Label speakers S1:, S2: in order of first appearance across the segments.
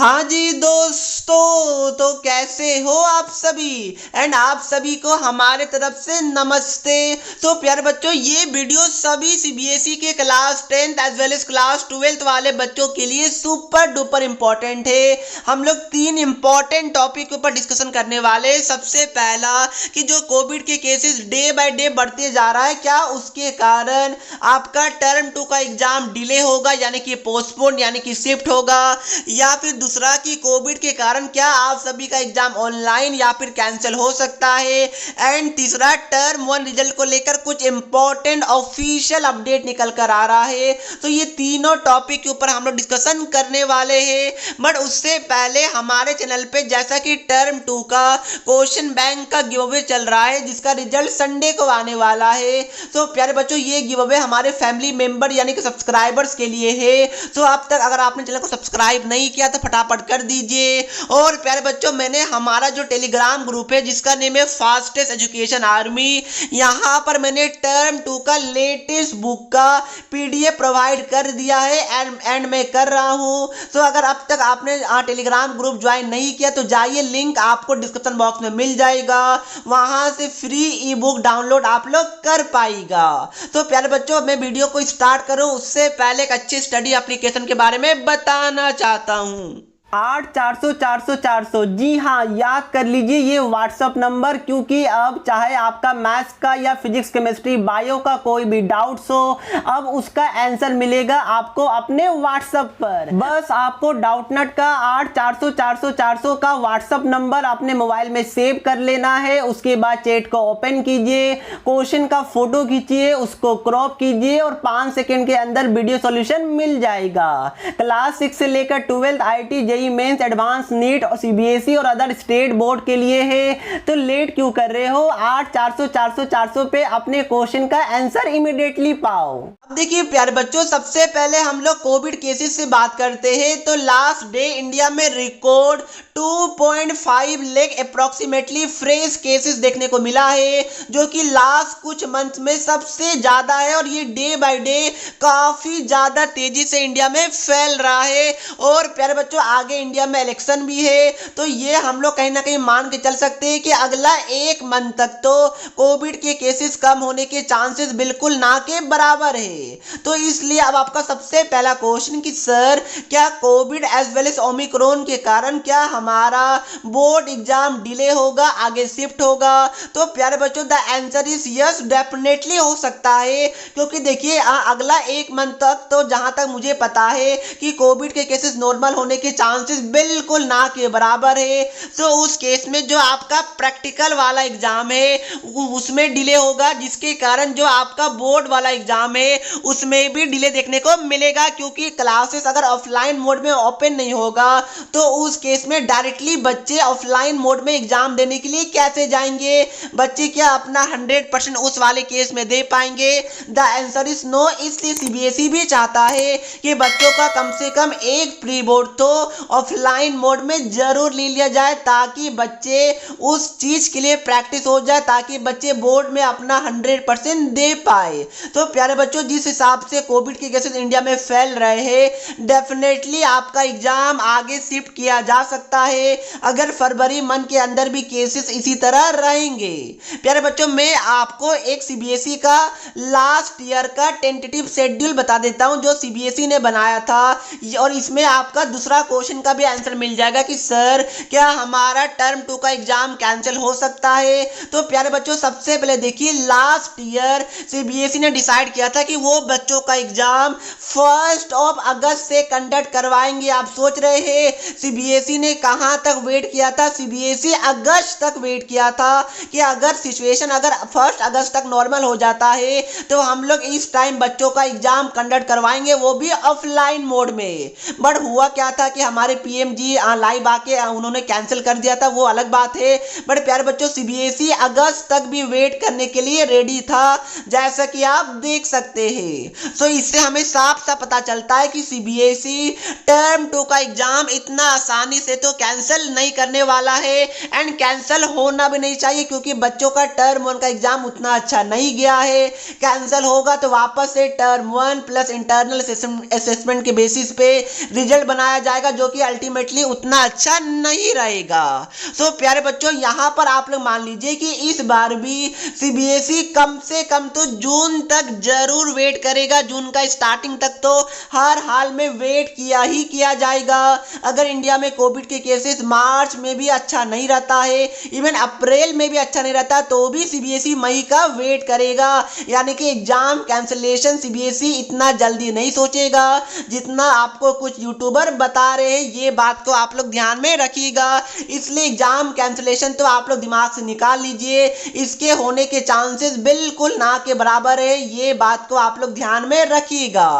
S1: हाँ जी दोस्तों, तो कैसे हो आप सभी एंड आप सभी को हमारे तरफ से नमस्ते। तो प्यारे बच्चों, ये वीडियो सभी सीबीएसई के class 10th as well as class 12th वाले बच्चों के लिए सुपर डुपर इम्पोर्टेंट है। हम लोग 3 इम्पोर्टेंट टॉपिक के ऊपर डिस्कशन करने वाले। सबसे पहला कि जो कोविड के केसेस डे बाय डे बढ़ते जा रहा है, क्या उसके कारण आपका टर्म 2 का एग्जाम डिले होगा, यानी कि पोस्टपोन यानी कि शिफ्ट होगा, या फिर दूसरा कि कोविड के कारण क्या आप सभी का एग्जाम ऑनलाइन या फिर कैंसिल हो सकता है। एंड तीसरा, टर्म 1 रिजल्ट को लेकर कुछ इंपॉर्टेंट ऑफिशियल अपडेट निकल कर आ रहा है। तो ये तीनों टॉपिक के ऊपर हम लोग डिस्कशन करने वाले हैं। बट उससे पहले हमारे चैनल पे जैसा कि टर्म 2 का क्वेश्चन बैंक का गिव अवे चल रहा है, जिसका रिजल्ट संडे को आने वाला है। तो प्यारे बच्चों, ये गिव अवे हमारे फैमिली मेंबर यानी कि सब्सक्राइबर्स के लिए है। तो अब तक अगर आपने चैनल को सब्सक्राइब नहीं किया तो फटाफट कर दीजिए। और प्यारे बच्चों, मैंने हमारा जो टेलीग्राम ग्रुप है जिसका नेम है फास्टेस्ट एजुकेशन आर्मी, यहाँ पर मैंने टर्म 2 का लेटेस्ट बुक का पीडीएफ प्रोवाइड कर दिया है एंड मैं कर रहा हूँ। तो अगर अब तक आपने टेलीग्राम ग्रुप ज्वाइन नहीं किया तो जाइए, लिंक आपको डिस्क्रिप्शन बॉक्स में मिल जाएगा, वहां से फ्री ई बुक डाउनलोड आप लोग कर पाएगा। तो प्यारे बच्चों, मैं वीडियो को स्टार्ट करूं उससे पहले एक अच्छी स्टडी एप्लीकेशन के बारे में बताना चाहता हूं। 8 400 400 400, जी हाँ, याद कर लीजिए ये व्हाट्सअप नंबर, क्योंकि अब चाहे आपका मैथ्स का या फिजिक्स केमिस्ट्री बायो का कोई भी डाउट्स हो, अब उसका आंसर मिलेगा आपको अपने व्हाट्सएप पर। बस आपको डाउटनट का 8 400 400 400 का व्हाट्सएप नंबर अपने मोबाइल में सेव कर लेना है। उसके बाद चैट को ओपन कीजिए, क्वेश्चन का फोटो खींचिए, उसको क्रॉप कीजिए और 5 सेकेंड के अंदर वीडियो सॉल्यूशन मिल जाएगा। क्लास 6 से लेकर 12th IIT mains advance NEET और सीबीएसई और अदर स्टेट बोर्ड के लिए है। तो लेट क्यों कर रहे हो? 8 400 400 400 पे अपने क्वेश्चन का आंसर इमीडिएटली पाओ। अब देखिए प्यारे बच्चों, सबसे पहले हम लोग कोविड केसेस से बात करते हैं। तो लास्ट डे इंडिया में record 2.5 lakh approximately fresh cases देखने को मिला है, जो कि लास्ट कुछ मंथ में सबसे ज्यादा है। और ये डे बाय डे काफी ज्यादा तेजी से इंडिया में फैल रहा है। और प्यारे बच्चों, आगे इंडिया में इलेक्शन भी है, तो ये हम लोग कहीं ना कहीं मान के चल सकते हैं कि अगला 1 मंथ तक तो कोविड के केसेस कम होने के चांसेस बिल्कुल ना के बराबर है। तो इसलिए अब आपका सबसे पहला क्वेश्चन कि सर, क्या COVID as well as Omicron के कारण क्या हमारा बोर्ड एग्जाम डिले होगा, आगे शिफ्ट होगा? तो प्यारे बच्चों, the answer is yes, definitely हो सकता है। क्योंकि देखिए अगला 1 मंथ तक तो जहां तक मुझे पता है कि कोविड के केसेस नॉर्मल होने के चांसेस बिल्कुल ना के बराबर है। तो उस केस में जो आपका प्रैक्टिकल वाला एग्जाम है उसमें डिले होगा, जिसके कारण जो आपका बोर्ड वाला एग्जाम है उसमें भी डिले देखने को मिलेगा। क्योंकि क्लासेस अगर ऑफलाइन मोड में ओपन नहीं होगा तो उस केस में डायरेक्टली बच्चे ऑफलाइन मोड में एग्जाम देने के लिए कैसे जाएंगे? बच्चे क्या अपना 100% उस वाले केस में दे पाएंगे? The answer is no. इसलिए सीबीएसई भी चाहता है कि बच्चों का कम से कम एक प्री बोर्ड तो ऑफलाइन मोड में जरूर ले लिया जाए, ताकि बच्चे उस चीज के लिए प्रैक्टिस हो जाए, ताकि बच्चे बोर्ड में अपना 100% दे पाए। तो प्यारे बच्चों, जिस हिसाब से कोविड के केसेस इंडिया में फैल रहे हैं, डेफिनेटली आपका एग्जाम आगे शिफ्ट किया जा सकता है, अगर फरवरी मंथ के अंदर भी केसेस इसी तरह रहेंगे। प्यारे बच्चों, मैं आपको एक सीबीएसई का लास्ट ईयर का टेंटेटिव शेड्यूल बता देता हूं जो सीबीएसई ने बनाया था, और इसमें आपका दूसरा क्वेश्चन का भी आंसर मिल जाएगा कि सर, क्या हमारा टर्म 2 का एग्जाम कैंसिल हो सकता है? तो प्यारे बच्चों, सबसे पहले देखिए, लास्ट ईयर सीबीएसई ने डिसाइड किया था कि वो बच्चों का एग्जाम 1 अगस्त से कंडक्ट करवाएंगे। आप सोच रहे हैं सीबीएसई ने कहां तक वेट किया था? सीबीएसई अगस्त तक वेट किया था कि अगर सिचुएशन अगर 1 अगस्त तक नॉर्मल हो जाता है तो हम लोग इस टाइम बच्चों का एग्जाम कंडक्ट करवाएंगे, वो भी ऑफलाइन मोड में। बट हुआ क्या था कि हमारे पीएम जी लाइव आके उन्होंने कैंसिल कर दिया था, वो अलग बात है। बट प्यारे बच्चों, सीबीएसई अगस्त तक भी वेट करने के लिए रेडी था, जैसा कि आप देख सकते हैं। सो इससे हमें साफ साफ पता चलता है कि सीबीएसई टर्म 2 का एग्जाम इतना आसानी से तो कैंसिल नहीं करने वाला है, एंड कैंसिल होना भी नहीं चाहिए, क्योंकि बच्चों का टर्म 1 का एग्जाम उतना अच्छा नहीं गया है। कैंसिल होगा तो वापस से टर्म 1 प्लस इंटरनल असेसमेंट के बेसिस पे रिजल्ट बनाया जाएगा, जो कि अल्टीमेटली उतना अच्छा नहीं रहेगा। सो प्यारे बच्चों, यहाँ पर आप लोग मान लीजिए कि इस बार भी सीबीएसई कम से कम तो जून तक जरूर वेट करेगा। जून का स्टार्टिंग तक तो हर हाल में वेट किया ही किया जाएगा। अगर इंडिया में कोविड के केसेस मार्च में भी अच्छा नहीं रहता है, इवन अप्रैल में भी अच्छा नहीं रहता, तो भी सीबीएसई मई का वेट करेगा। यानी कि एग्जाम कैंसिलेशन सीबीएसई इतना जल्दी नहीं सोचेगा जितना आपको कुछ यूट्यूबर बता रहे हैं। ये बात को आप लोग ध्यान में रखिएगा। इसलिए एग्जाम कैंसिलेशन तो आप लोग दिमाग से निकाल लीजिए, इसके होने के चांसेस बिल्कुल ना के बराबर है। ये बात को आप लोग ध्यान में रखिएगा।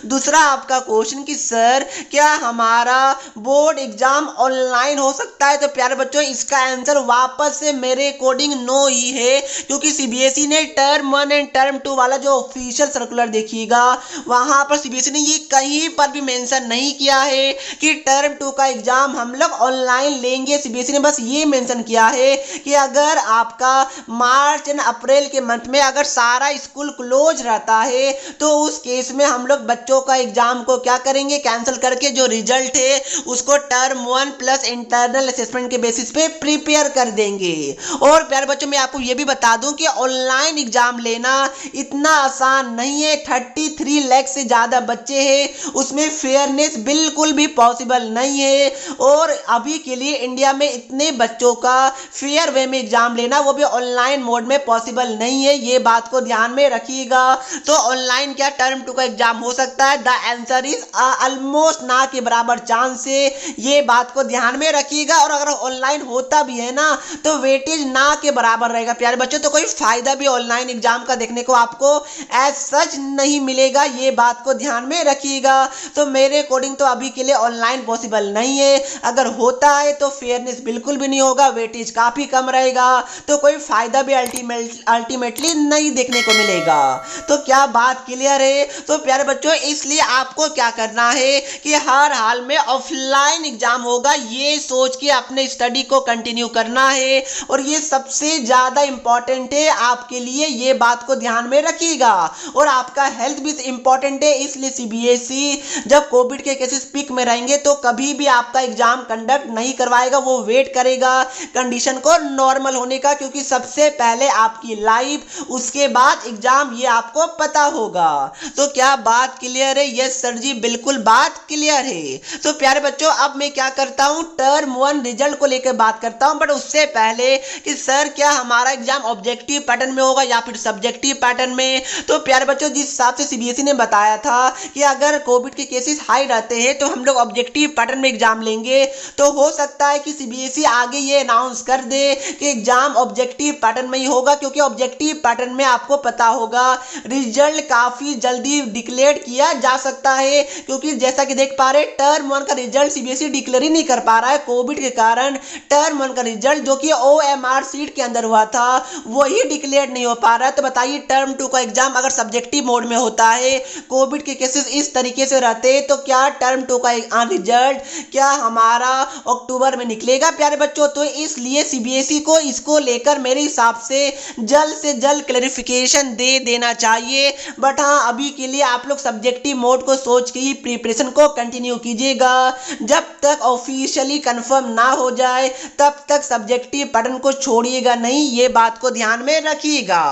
S1: दूसरा आपका क्वेश्चन कि सर क्या हमारा बोर्ड एग्जाम ऑनलाइन हो सकता है? तो प्यारे बच्चों, इसका आंसर वापस से मेरे अकॉर्डिंग नो ही है, क्योंकि सीबीएसई ने टर्म 1 एंड टर्म 2 वाला जो ऑफिशियल सर्कुलर देखिएगा, वहां पर सीबीएसई ने ये कहीं पर भी मेंशन नहीं किया है कि टर्म 2 का एग्जाम हम लोग ऑनलाइन लेंगे। सीबीएसई ने बस ये मेंशन किया है कि अगर आपका मार्च एंड अप्रैल के मंथ में अगर सारा स्कूल क्लोज रहता है तो उस केस में हम लोग बच्चों का एग्जाम को क्या करेंगे, कैंसिल करके जो रिजल्ट है उसको टर्म 1 प्लस इंटरनल असेसमेंट के बेसिस पे प्रिपेयर कर देंगे। और प्यारे बच्चों, मैं आपको ये भी बता दूं कि ऑनलाइन एग्जाम लेना इतना आसान नहीं है। 33 लाख से ज्यादा बच्चे हैं, उसमें फेयरनेस बिल्कुल भी पॉसिबल नहीं है। और अभी के लिए इंडिया में इतने बच्चों का फेयर वे में एग्जाम लेना, वो भी ऑनलाइन मोड में पॉसिबल नहीं है। ये बात को ध्यान में रखिएगा। तो ऑनलाइन क्या टर्म 2 का एग्जाम हो सकता है? द आंसर इज ऑलमोस्ट ना के बराबर चांस है। ये बात को ध्यान में रखिएगा। और अगर ऑनलाइन होता भी है ना तो वेटेज ना के बराबर रहेगा प्यारे बच्चों। तो कोई फायदा भी ऑनलाइन एग्जाम का देखने को आपको एज सच नहीं मिलेगा। ये बात को ध्यान में रखिएगा। तो मेरे अकॉर्डिंग तो अभी के लिए ऑनलाइन पॉसिबल नहीं है। अगर होता है तो फेयरनेस बिल्कुल भी नहीं होगा, वेटेज काफी कम रहेगा, तो कोई फायदा भी अल्टीमेटली नहीं देखने को मिलेगा। तो क्या बात क्लियर है? तो प्यारे बच्चों, इसलिए आपको क्या करना है कि हर हाल में ऑफलाइन एग्जाम होगा, ये सोच के अपने स्टडी को कंटिन्यू करना है। और ये सबसे ज्यादा इंपॉर्टेंट है आपके लिए, ये बात को ध्यान में रखिएगा। और आपका हेल्थ भी इंपॉर्टेंट है, इसलिए सीबीएसई जब कोविड के केसेस पीक में रहेंगे तो कभी भी आपका एग्जाम कंडक्ट नहीं करवाएगा। वो वेट करेगा कंडीशन को नॉर्मल होने का, क्योंकि सबसे पहले आपकी लाइफ, उसके बाद एग्जाम, ये आपको पता होगा। तो क्या बात क्लियर है? यस सर जी, बिल्कुल बात क्लियर है। तो प्यारे बच्चों, अब मैं क्या करता हूं, टर्म 1 रिजल्ट को लेकर बात करता हूं। बट उससे पहले कि सर क्या हमारा एग्जाम ऑब्जेक्टिव पैटर्न में होगा या फिर सब्जेक्टिव पैटर्न में? तो प्यारे बच्चों, जिस हिसाब से सीबीएसई ने बताया था कि अगर कोविड के केसेस हाई रहते हैं तो हम लोग ऑब्जेक्टिव पैटर्न में एग्जाम लेंगे, तो हो सकता है कि सीबीएसई आगे ये अनाउंस कर दे कि एग्जाम ऑब्जेक्टिव पैटर्न में ही होगा। क्योंकि ऑब्जेक्टिव पैटर्न में आपको पता होगा रिजल्ट काफी जल्दी डिक्लेयर किया जा सकता है। क्योंकि जैसा कि देख पा रहे, टर्म 1 का रिजल्ट सीबीएसई डिक्लेयर ही नहीं कर पा रहा है कोविड के कारण। टर्म 1 का रिजल्ट जो कि ओएमआर सीट के अंदर हुआ था वही डिक्लेयर नहीं हो पा रहा है। तो बताइए, टर्म 2 का एग्जाम अगर सब्जेक्टिव मोड में होता है, कोविड के केसेस इस तरीके से रहते, तो क्या टर्म 2 का रिजल्ट क्या हमारा अक्टूबर में निकलेगा प्यारे बच्चों? तो इसलिए सीबीएसई को इसको लेकर मेरे हिसाब से जल्द क्लैरिफिकेशन दे देना चाहिए। बट हाँ, अभी के लिए आप लोग सब्जेक्टिव मोड को सोच के ही प्रिपरेशन को कंटिन्यू कीजिएगा। जब तक ऑफिशियली कंफर्म ना हो जाए तब तक सब्जेक्टिव पैटर्न को छोड़िएगा नहीं, ये बात को ध्यान में रखिएगा।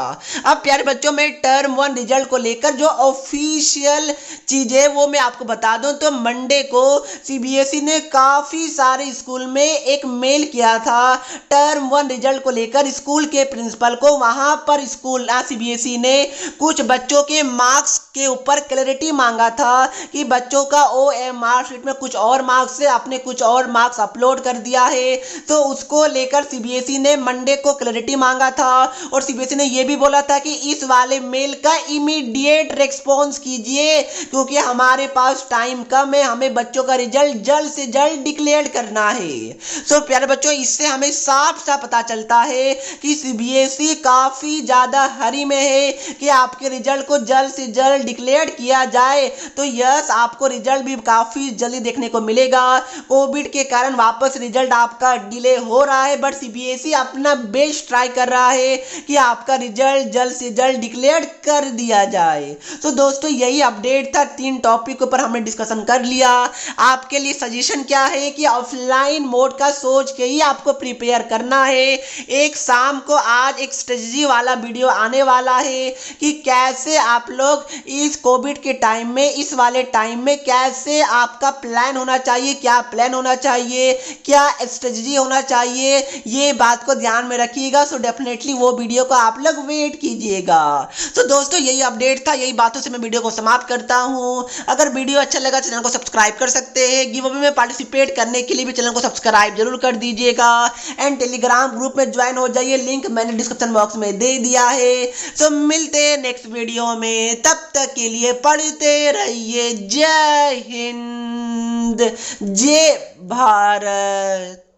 S1: अब प्यारे बच्चों, मैं टर्म 1 रिजल्ट को लेकर जो ऑफिशियल चीज है वो मैं आपको बता दूं। तो मंडे को सीबीएसई ने काफी सारे स्कूल में एक मेल किया था टर्म 1 रिजल्ट को लेकर स्कूल के प्रिंसिपल को। वहां पर स्कूल सीबीएसई ने कुछ बच्चों के मार्क्स के ऊपर क्लैरिटी मांगा था कि बच्चों का ओएमआर शीट में कुछ और मार्क्स है, आपने कुछ और मार्क्स अपलोड कर दिया है। तो उसको लेकर सीबीएसई ने मंडे को क्लैरिटी मांगा था। और सीबीएसई ने यह भी बोला था कि इस वाले मेल का इमीडिएट रिस्पॉन्स कीजिए, क्योंकि हमारे पास टाइम कम है, हमें बच्चों का रिजल्ट जल्द से जल्द डिक्लेयर करना है। सो प्यारे बच्चों, इससे हमें साफ साफ पता चलता है कि सीबीएसई काफी ज्यादा हरी में है कि आपके रिजल्ट को जल्द से जल्द
S2: रिजल्ट डिक्लेयर किया जाए तो यस आपको रिजल्ट भी काफी जल्दी देखने को मिलेगा। कोविड के कारण वापस रिजल्ट आपका डिले हो रहा है, बट सीबीएसई अपना बेस्ट ट्राई कर रहा है कि आपका रिजल्ट जल्द से जल्द डिक्लेयर कर दिया जाए। तो दोस्तों यही अपडेट था, 3 टॉपिक पर हमने डिस्कशन कर लिया। आपके लिए सजेशन क्या है कि ऑफलाइन मोड का सोच के ही आपको प्रिपेयर करना है। एक शाम को आज एक स्ट्रेटजी वाला वीडियो आने वाला है कि कैसे आप लोग इस कोविड के टाइम में, इस वाले टाइम में कैसे आपका प्लान होना चाहिए, क्या प्लान होना चाहिए, क्या स्ट्रेटजी होना चाहिए, ये बात को ध्यान में रखिएगा। सो डेफिनेटली वो वीडियो को आप लोग वेट कीजिएगा। तो दोस्तों यही अपडेट था, यही बातों से मैं वीडियो को समाप्त करता हूं। अगर वीडियो अच्छा लगा चैनल को सब्सक्राइब कर सकते हैं। गिव अवे में पार्टिसिपेट करने के लिए भी चैनल को सब्सक्राइब जरूर कर दीजिएगा एंड टेलीग्राम ग्रुप में ज्वाइन हो जाइए, लिंक मैंने डिस्क्रिप्शन बॉक्स में दे दिया है। तो मिलते हैं नेक्स्ट वीडियो में, तब तक के लिए पढ़ते रहिए। जय हिंद, जय भारत।